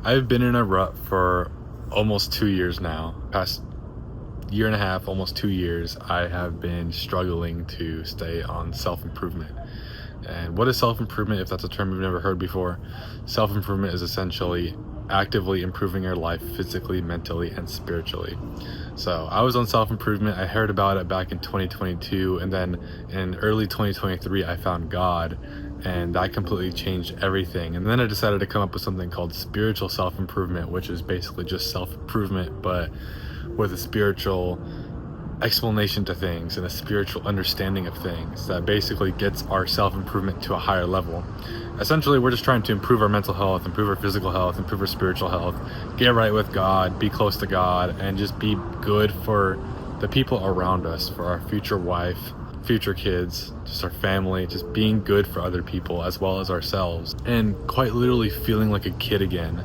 I've been in a rut for almost 2 years now. Past year and a half, almost 2 years, I have been struggling to stay on self-improvement. And what is self-improvement, if that's a term you've never heard before? Self-improvement is essentially actively improving your life physically, mentally, and spiritually. So I was on self-improvement. I heard about it back in 2022, and then in early 2023 I found God, and that completely changed everything. And then I decided to come up with something called spiritual self-improvement, which is basically just self-improvement but with a spiritual explanation to things and a spiritual understanding of things that basically gets our self-improvement to a higher level. Essentially, we're just trying to improve our mental health, improve our physical health, improve our spiritual health, get right with God, be close to God, and just be good for the people around us, for our future wife, future kids, just our family, just being good for other people as well as ourselves, and quite literally feeling like a kid again.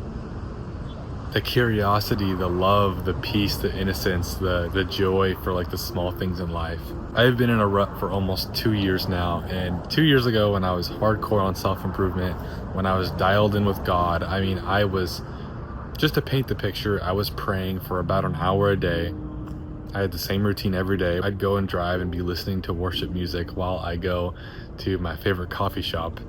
The curiosity, the love, the peace, the innocence, the joy for like the small things in life. I've been in a rut for almost 2 years now, and 2 years ago when I was hardcore on self-improvement, when I was dialed in with God, I was, just to paint the picture, I was praying for about an hour a day. I had the same routine every day. I'd go and drive and be listening to worship music while I go to my favorite coffee shop.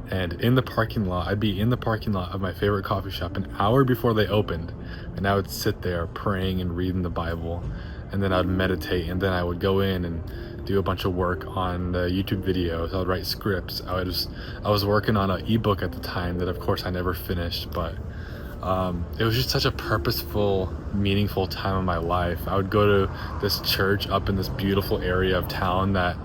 And in the parking lot, I'd be in the parking lot of my favorite coffee shop an hour before they opened. And I would sit there praying and reading the Bible. And then I'd meditate. And then I would go in and do a bunch of work on the YouTube videos. I would write scripts. I was working on an ebook at the time that of course I never finished, but it was just such a purposeful, meaningful time of my life. I would go to this church up in this beautiful area of town that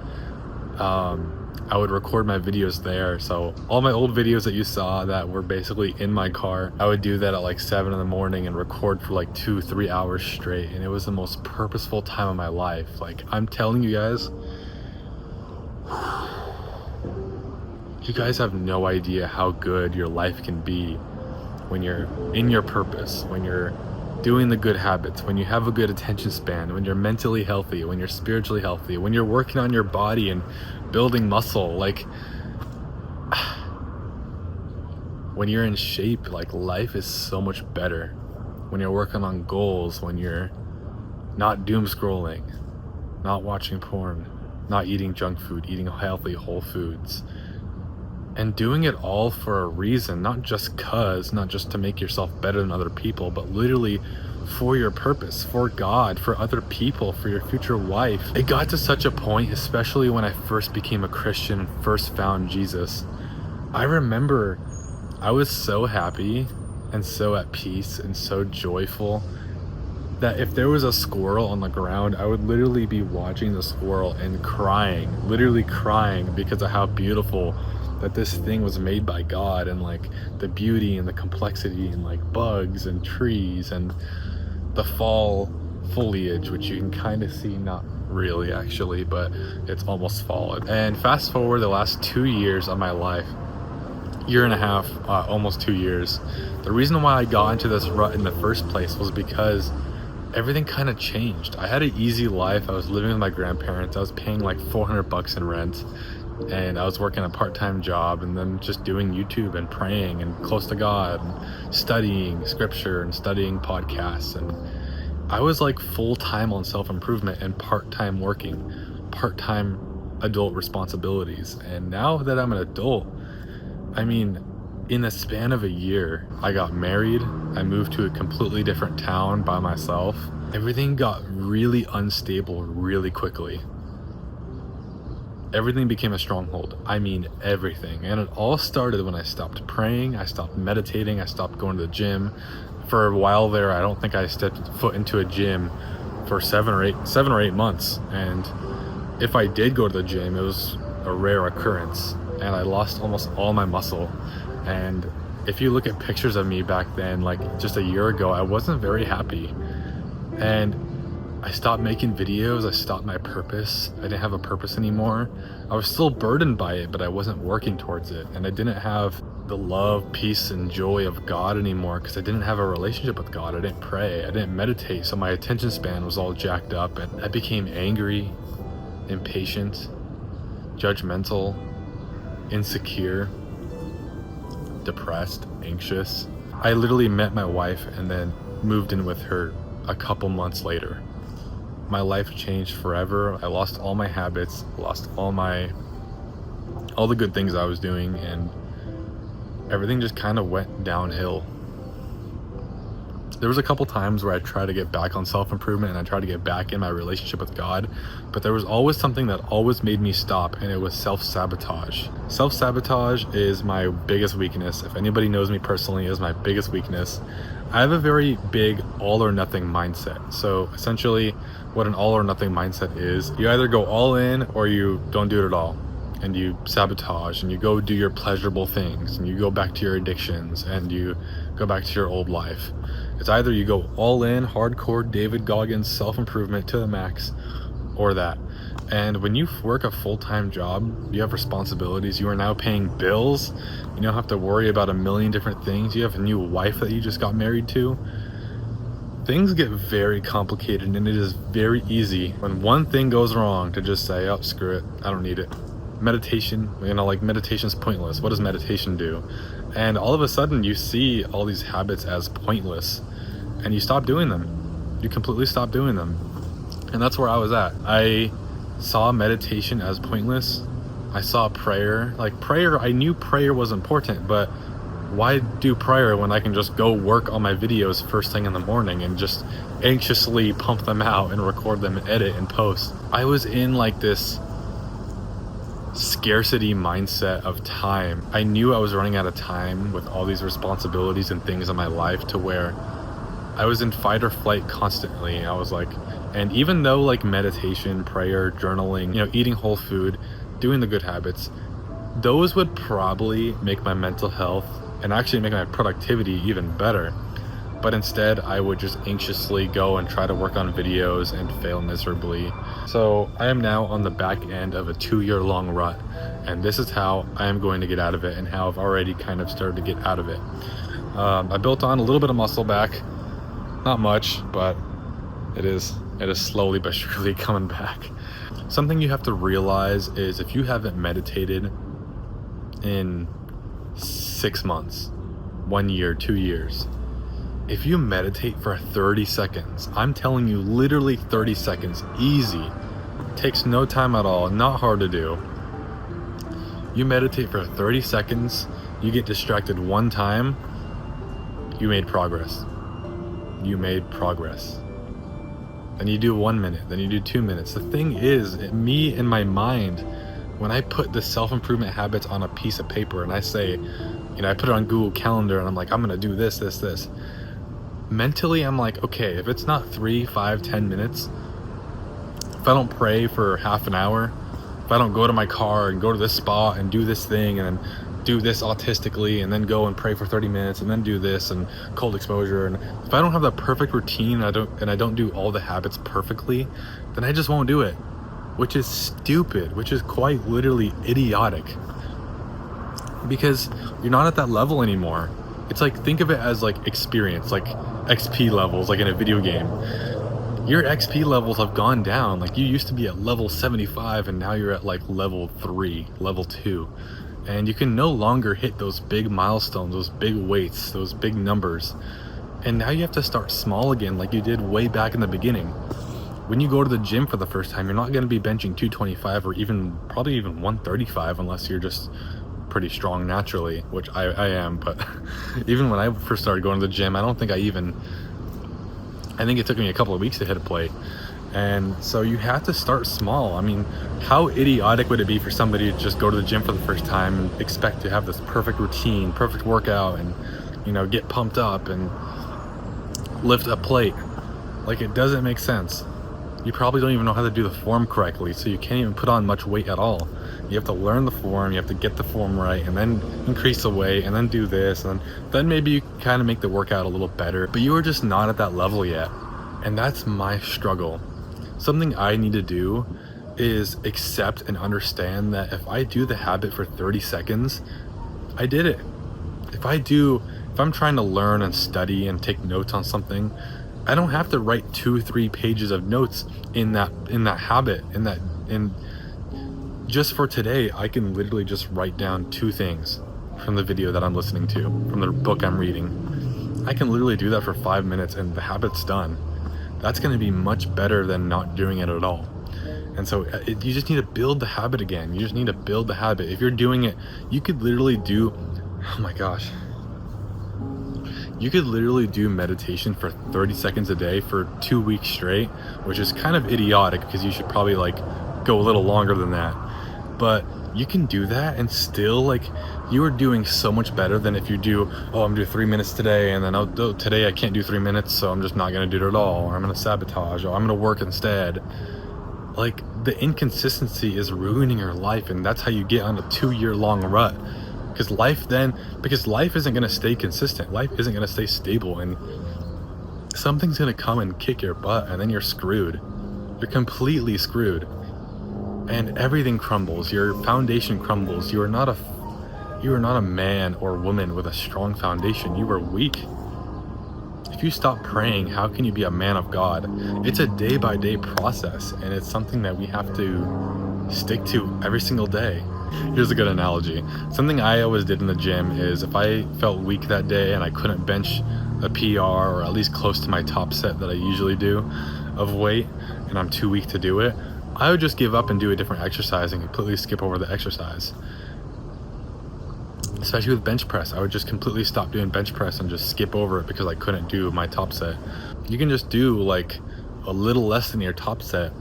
I would record my videos there. So all my old videos that you saw that were basically in my car, I would do that at like 7 in the morning and record for like 2-3 hours straight. And it was the most purposeful time of my life. Like, I'm telling you guys, you guys have no idea how good your life can be when you're in your purpose, when you're doing the good habits, when you have a good attention span, when you're mentally healthy, when you're spiritually healthy, when you're working on your body and building muscle. Like, when you're in shape, like, life is so much better. When you're working on goals, when you're not doom scrolling, not watching porn, not eating junk food, eating healthy whole foods, and doing it all for a reason, not just to make yourself better than other people, but literally for your purpose, for God, for other people, for your future wife. It got to such a point, especially when I first became a Christian and first found Jesus. I remember I was so happy and so at peace and so joyful that if there was a squirrel on the ground, I would literally be watching the squirrel and crying, literally crying, because of how beautiful that this thing was made by God, and like the beauty and the complexity and like bugs and trees and the fall foliage, which you can kind of see, not really actually, but it's almost fall. And fast forward the last 2 years of my life, year and a half, almost 2 years, the reason why I got into this rut in the first place was because everything kind of changed. I had an easy life. I was living with my grandparents. I was paying like $400 in rent, and I was working a part-time job, and then just doing YouTube and praying and close to God and studying scripture and studying podcasts. And I was like full-time on self-improvement and part-time working, part-time adult responsibilities. And now that I'm an adult, in the span of a year, I got married. I moved to a completely different town by myself. Everything got really unstable really quickly. Everything became a stronghold. Everything. And it all started when I stopped praying, I stopped meditating, I stopped going to the gym. For a while there, I don't think I stepped foot into a gym for 7 or 8 months. And if I did go to the gym, it was a rare occurrence. And I lost almost all my muscle. And if you look at pictures of me back then, like just a year ago, I wasn't very happy. And I stopped making videos. I stopped my purpose. I didn't have a purpose anymore. I was still burdened by it, but I wasn't working towards it. And I didn't have the love, peace, and joy of God anymore because I didn't have a relationship with God. I didn't pray. I didn't meditate. So my attention span was all jacked up, and I became angry, impatient, judgmental, insecure, depressed, anxious. I literally met my wife and then moved in with her a couple months later. My life changed forever. I lost all my habits, lost all the good things I was doing, and everything just kind of went downhill. There was a couple times where I tried to get back on self-improvement and I tried to get back in my relationship with God, but there was always something that always made me stop, and it was self-sabotage. Self-sabotage is my biggest weakness. If anybody knows me personally, it is my biggest weakness. I have a very big all or nothing mindset. So essentially what an all or nothing mindset is, you either go all in or you don't do it at all. And you sabotage and you go do your pleasurable things and you go back to your addictions and you go back to your old life. It's either you go all in, hardcore David Goggins self-improvement to the max, or that. And when you work a full-time job, you have responsibilities, you are now paying bills, you don't have to worry about a million different things, you have a new wife that you just got married to. Things get very complicated, and it is very easy when one thing goes wrong to just say, oh, screw it, I don't need it. Meditation, like meditation's pointless. What does meditation do? And all of a sudden you see all these habits as pointless and you stop doing them. You completely stop doing them. And that's where I was at. I saw meditation as pointless. I saw prayer. Like prayer, I knew prayer was important, but why do prayer when I can just go work on my videos first thing in the morning and just anxiously pump them out and record them and edit and post? I was in like this scarcity mindset of time. I knew I was running out of time with all these responsibilities and things in my life, to where I was in fight or flight constantly. I was like, and even though like meditation, prayer, journaling, eating whole food, doing the good habits, those would probably make my mental health and actually make my productivity even better. But instead I would just anxiously go and try to work on videos and fail miserably. So I am now on the back end of a 2-year-long rut, and this is how I am going to get out of it and how I've already kind of started to get out of it. I built on a little bit of muscle back, not much, but it is slowly but surely coming back. Something you have to realize is if you haven't meditated in 6 months, 1 year, 2 years, if you meditate for 30 seconds, I'm telling you, literally 30 seconds, easy, takes no time at all, not hard to do. You meditate for 30 seconds, you get distracted one time, you made progress. You made progress. Then you do 1 minute, then you do 2 minutes. The thing is, me in my mind, when I put the self-improvement habits on a piece of paper and I say, I put it on Google Calendar and I'm like, I'm gonna do this, mentally I'm like, okay, if it's not 3, 5, 10 minutes, if I don't pray for half an hour, if I don't go to my car and go to this spot and do this thing and then do this autistically and then go and pray for 30 minutes and then do this and cold exposure, and if I don't have that perfect routine and I don't do all the habits perfectly, then I just won't do it, which is stupid, which is quite literally idiotic, because you're not at that level anymore. It's like, think of it as like experience, like XP levels, like in a video game. Your XP levels have gone down. Like you used to be at level 75 and now you're at like level 3, level 2. And you can no longer hit those big milestones, those big weights, those big numbers. And now you have to start small again, like you did way back in the beginning. When you go to the gym for the first time, you're not going to be benching 225 or probably even 135 unless you're just pretty strong naturally, which I am. But even when I first started going to the gym, I think it took me a couple of weeks to hit a plate. And so you have to start small. I mean, how idiotic would it be for somebody to just go to the gym for the first time and expect to have this perfect routine, perfect workout, and get pumped up and lift a plate? Like, it doesn't make sense. You probably don't even know how to do the form correctly, so you can't even put on much weight at all. You have to learn the form, you have to get the form right, and then increase the weight, and then do this, and then maybe you kind of make the workout a little better, but you are just not at that level yet. And that's my struggle. Something I need to do is accept and understand that if I do the habit for 30 seconds, I did it. If I'm trying to learn and study and take notes on something, I don't have to write 2-3 pages of notes in that habit, just for today. I can literally just write down 2 things from the video that I'm listening to, from the book I'm reading. I can literally do that for 5 minutes and the habit's done. That's going to be much better than not doing it at all. And so you just need to build the habit again. You just need to build the habit. If you're doing it, you could literally do, oh my gosh, you could literally do meditation for 30 seconds a day for 2 weeks straight, which is kind of idiotic because you should probably like go a little longer than that. But you can do that and still, like, you are doing so much better than if you do, oh, I'm doing 3 minutes today, and then today I can't do 3 minutes, so I'm just not going to do it at all, or I'm going to sabotage, or I'm going to work instead. Like, the inconsistency is ruining your life, and that's how you get on a 2-year-long rut. Because life isn't going to stay consistent. Life isn't going to stay stable, and something's going to come and kick your butt, and then you're screwed. You're completely screwed. And everything crumbles. Your foundation crumbles. You are not a man or woman with a strong foundation. You are weak. If you stop praying, how can you be a man of God? It's a day-by-day process, and it's something that we have to stick to every single day. Here's a good analogy. Something I always did in the gym is if I felt weak that day and I couldn't bench a PR or at least close to my top set that I usually do of weight, and I'm too weak to do it, I would just give up and do a different exercise and completely skip over the exercise. Especially with bench press, I would just completely stop doing bench press and just skip over it because I couldn't do my top set. You can just do like a little less than your top set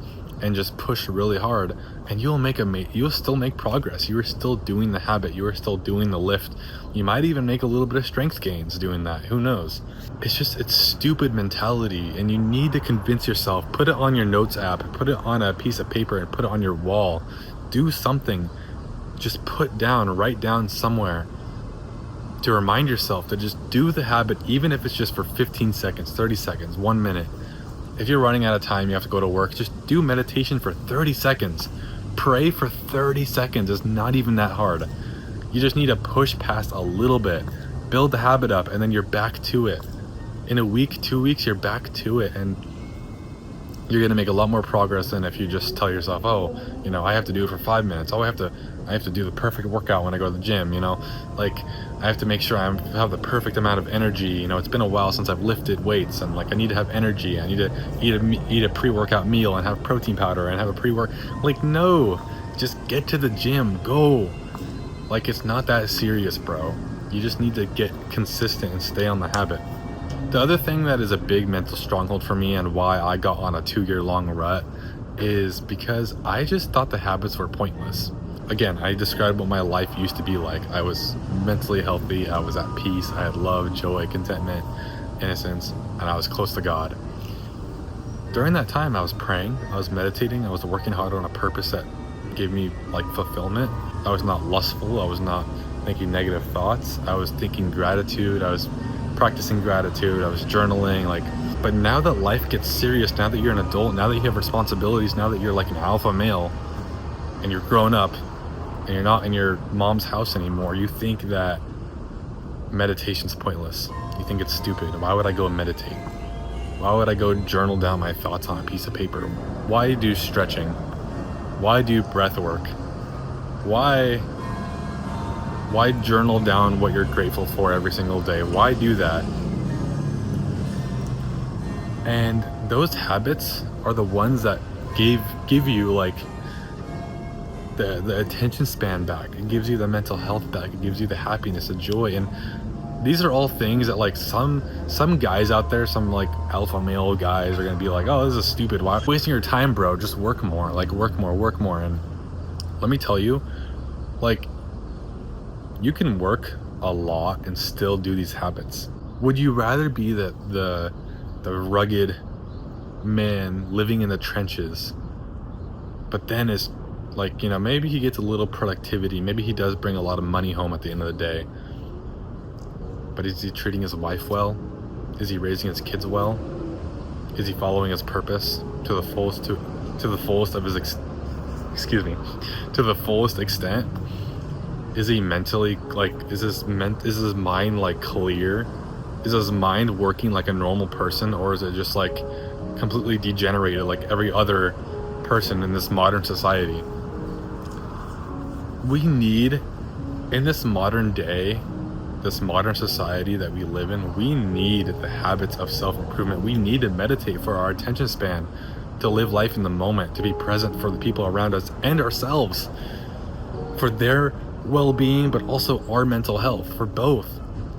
and just push really hard, and you'll still make progress. You are still doing the habit. You are still doing the lift. You might even make a little bit of strength gains doing that. Who knows? It's stupid mentality, and you need to convince yourself. Put it on your notes app, put it on a piece of paper, and put it on your wall. Do something. Just write down somewhere to remind yourself to just do the habit, even if it's just for 15 seconds, 30 seconds, 1 minute. If you're running out of time, you have to go to work, just do meditation for 30 seconds. Pray for 30 seconds. It's not even that hard. You just need to push past a little bit, build the habit up, and then you're back to it. In a week, 2 weeks, you're back to it, and you're going to make a lot more progress than if you just tell yourself, oh, I have to do it for 5 minutes. Oh, I have to do the perfect workout when I go to the gym, like I have to make sure I have the perfect amount of energy. It's been a while since I've lifted weights, and like I need to have energy. I need to eat a pre-workout meal and have protein powder and have a pre-work. Like, no, just get to the gym, go. Like, it's not that serious, bro. You just need to get consistent and stay on the habit. The other thing that is a big mental stronghold for me and why I got on a 2-year-long rut is because I just thought the habits were pointless. Again, I described what my life used to be like. I was mentally healthy, I was at peace, I had love, joy, contentment, innocence, and I was close to God. During that time, I was praying, I was meditating, I was working hard on a purpose that gave me like fulfillment. I was not lustful, I was not thinking negative thoughts, I was thinking gratitude, I was practicing gratitude, I was journaling, but now that life gets serious, now that you're an adult, now that you have responsibilities, now that you're like an alpha male and you're grown up and you're not in your mom's house anymore, you think that meditation's pointless. You think it's stupid. Why would I go meditate? Why would I go journal down my thoughts on a piece of paper? Why do stretching? Why do breath work? Why journal down what you're grateful for every single day? Why do that? And those habits are the ones that give you like the attention span back. It gives you the mental health back. It gives you the happiness, the joy. And these are all things that like some guys out there, some like alpha male guys are gonna be like, oh, this is stupid. Why wasting your time, bro? Just work more. Work more. And let me tell you, like, you can work a lot and still do these habits. Would you rather be the rugged man living in the trenches, but then is like, maybe he gets a little productivity, maybe he does bring a lot of money home at the end of the day, but is he treating his wife well? Is he raising his kids well? Is he following his purpose to the fullest of his to the fullest extent? Is he mentally, like, is his mind like clear? Is his mind working like a normal person, or is it just like completely degenerated like every other person in this modern society? We need, in this modern day, this modern society that we live in, we need the habits of self-improvement. We need to meditate for our attention span, to live life in the moment, to be present for the people around us and ourselves, for their well-being, but also our mental health, for both.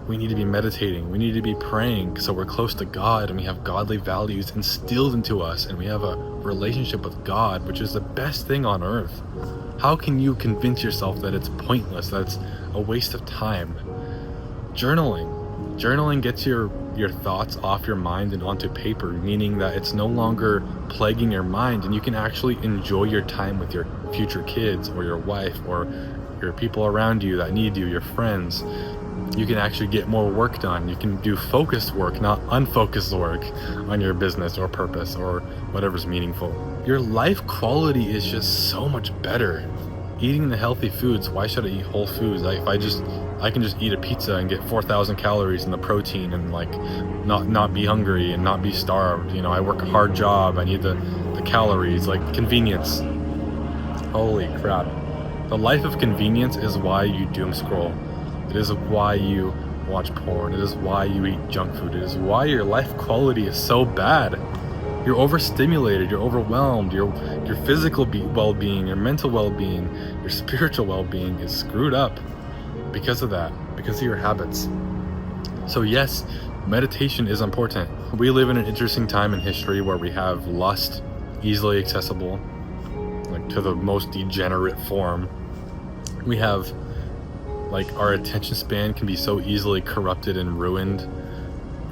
We need to be meditating, we need to be praying, so we're close to God and we have godly values instilled into us, and we have a relationship with God, which is the best thing on earth. How can you convince yourself that it's pointless, that it's a waste of time? Journaling gets your thoughts off your mind and onto paper, meaning that it's no longer plaguing your mind, and you can actually enjoy your time with your future kids or your wife or your people around you that need you, your friends. You can actually get more work done. You can do focused work, not unfocused work on your business or purpose or whatever's meaningful. Your life quality is just so much better. Eating the healthy foods, why should I eat whole foods? I can just eat a pizza and get 4,000 calories in the protein and like not be hungry and not be starved. You know, I work a hard job, I need the calories, like convenience. Holy crap. The life of convenience is why you doom scroll. It is why you watch porn. It is why you eat junk food. It is why your life quality is so bad. You're overstimulated, you're overwhelmed, your physical well-being, your mental well-being, your spiritual well-being is screwed up because of that, because of your habits. So yes, meditation is important. We live in an interesting time in history where we have lust easily accessible, like to the most degenerate form. We have, like, our attention span can be so easily corrupted and ruined.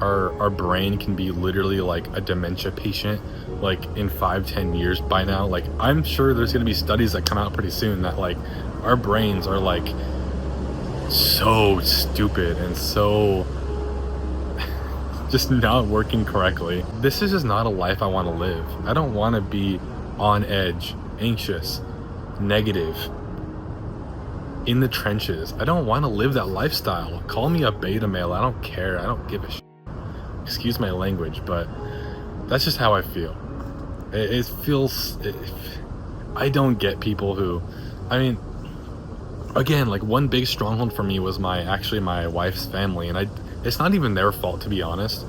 Our brain can be literally like a dementia patient, like in 5-10 years by now. Like, I'm sure there's going to be studies that come out pretty soon that like our brains are like so stupid and so just not working correctly. This is just not a life I want to live. I don't want to be on edge, anxious, negative, in the trenches. I don't want to live that lifestyle. Call me a beta male, I don't care. I don't give a shit. Excuse my language, but that's just how I feel. It feels, I don't get people who, I mean, again, like one big stronghold for me was my wife's family, and it's not even their fault, to be honest.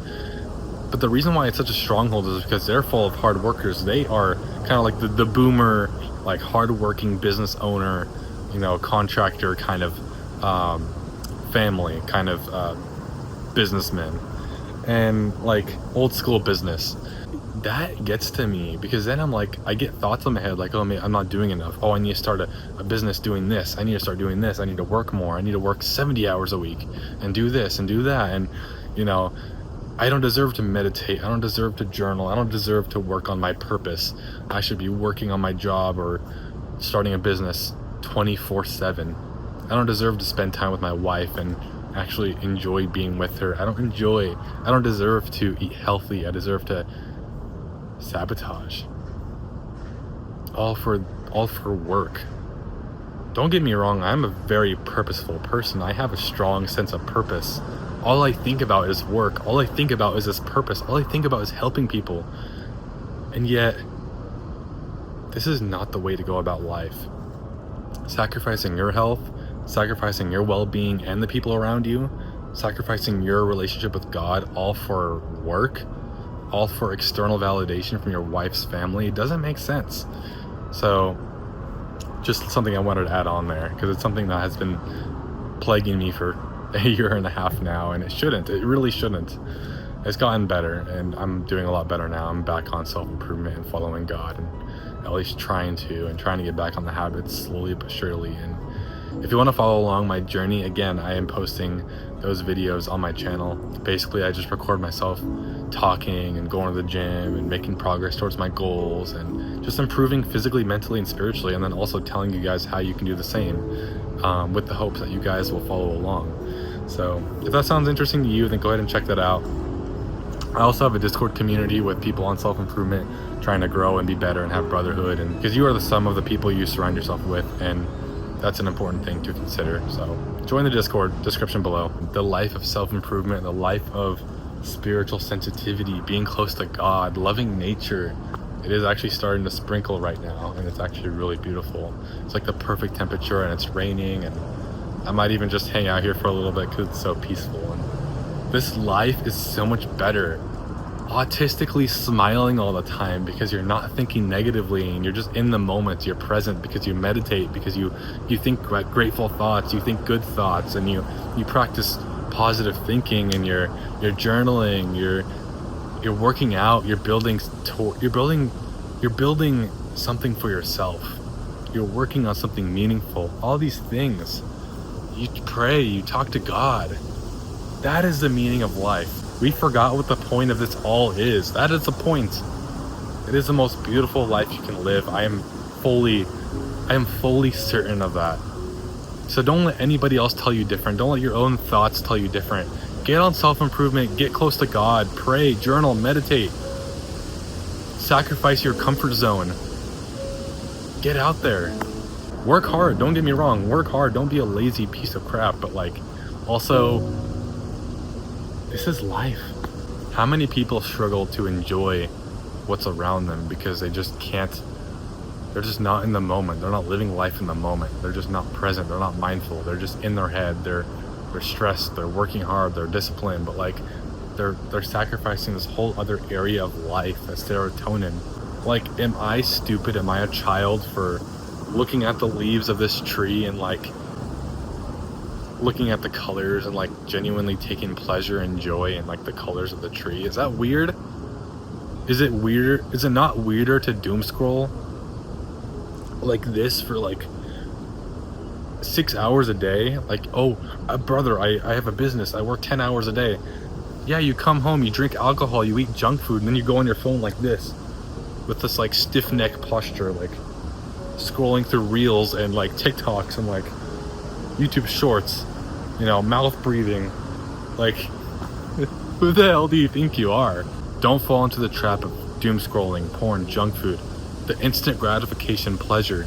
But the reason why it's such a stronghold is because they're full of hard workers. They are kind of like the boomer, like hard-working business owner, you know, contractor kind of family, kind of businessmen, and like old school business. That gets to me because then I'm like, I get thoughts in my head like, oh man, I'm not doing enough. Oh, I need to start a business doing this. I need to start doing this. I need to work more. I need to work 70 hours a week and do this and do that. And, you know, I don't deserve to meditate. I don't deserve to journal. I don't deserve to work on my purpose. I should be working on my job or starting a business 24/7. I don't deserve to spend time with my wife and actually enjoy being with her. I don't deserve to eat healthy. I deserve to sabotage. All for work. Don't get me wrong, I'm a very purposeful person. I have a strong sense of purpose. All I think about is work. All I think about is this purpose. All I think about is helping people. And yet, this is not the way to go about life. Sacrificing your health, sacrificing your well-being and the people around you, sacrificing your relationship with God, all for work, all for external validation from your wife's family, it doesn't make sense. So just something I wanted to add on there, because it's something that has been plaguing me for a year and a half now, and it really shouldn't. It's gotten better, and I'm doing a lot better now. I'm back on self-improvement and following God, and at least trying to get back on the habits slowly but surely. And if you want to follow along my journey, again, I am posting those videos on my channel. Basically, I just record myself talking and going to the gym and making progress towards my goals and just improving physically, mentally, and spiritually, and then also telling you guys how you can do the same, with the hopes that you guys will follow along. So if that sounds interesting to you, then go ahead and check that out. I also have a Discord community with people on self-improvement trying to grow and be better and have brotherhood, and because you are the sum of the people you surround yourself with, and that's an important thing to consider. So join the Discord, description below. The life of self-improvement, the life of spiritual sensitivity, being close to God, loving nature. It is actually starting to sprinkle right now, and it's actually really beautiful. It's like the perfect temperature, and it's raining, and I might even just hang out here for a little bit because it's so peaceful. And this life is so much better. Autistically smiling all the time because you're not thinking negatively and you're just in the moment. You're present because you meditate, because you think grateful thoughts, you think good thoughts, and you practice positive thinking, and you're journaling, you're working out, you're building something for yourself. You're working on something meaningful. All these things. You pray, you talk to God. That is the meaning of life. We forgot what the point of this all is. That is the point. It is the most beautiful life you can live. I am fully certain of that. So don't let anybody else tell you different. Don't let your own thoughts tell you different. Get on self-improvement, get close to God, pray, journal, meditate. Sacrifice your comfort zone. Get out there. Work hard, don't get me wrong. Work hard, don't be a lazy piece of crap, but like, also, this is life. How many people struggle to enjoy what's around them because they just can't, they're just not in the moment. They're not living life in the moment. They're just not present. They're not mindful. They're just in their head. They're stressed. They're working hard. They're disciplined, but like they're sacrificing this whole other area of life, that serotonin. Like, am I stupid? Am I a child for looking at the leaves of this tree and like looking at the colors and like genuinely taking pleasure and joy in like the colors of the tree? Is that weird? Is it weird? Is it not weirder to doom scroll like this for like 6 hours a day? Like, oh, brother, I have a business, I work 10 hours a day. Yeah, you come home, you drink alcohol, you eat junk food, and then you go on your phone like this with this like stiff neck posture, like scrolling through reels and like TikToks and like YouTube shorts, you know, mouth breathing. Like, who the hell do you think you are? Don't fall into the trap of doom scrolling, porn, junk food, the instant gratification pleasure.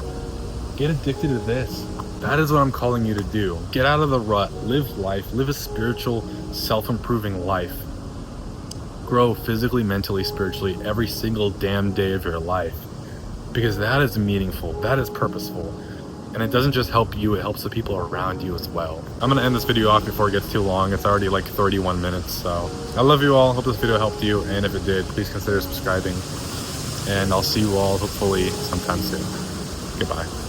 Get addicted to this. That is what I'm calling you to do. Get out of the rut, live life, live a spiritual, self-improving life. Grow physically, mentally, spiritually every single damn day of your life. Because that is meaningful, that is purposeful. And it doesn't just help you, it helps the people around you as well. I'm gonna end this video off before it gets too long. It's already like 31 minutes, so. I love you all, hope this video helped you, and if it did, please consider subscribing. And I'll see you all hopefully sometime soon. Goodbye.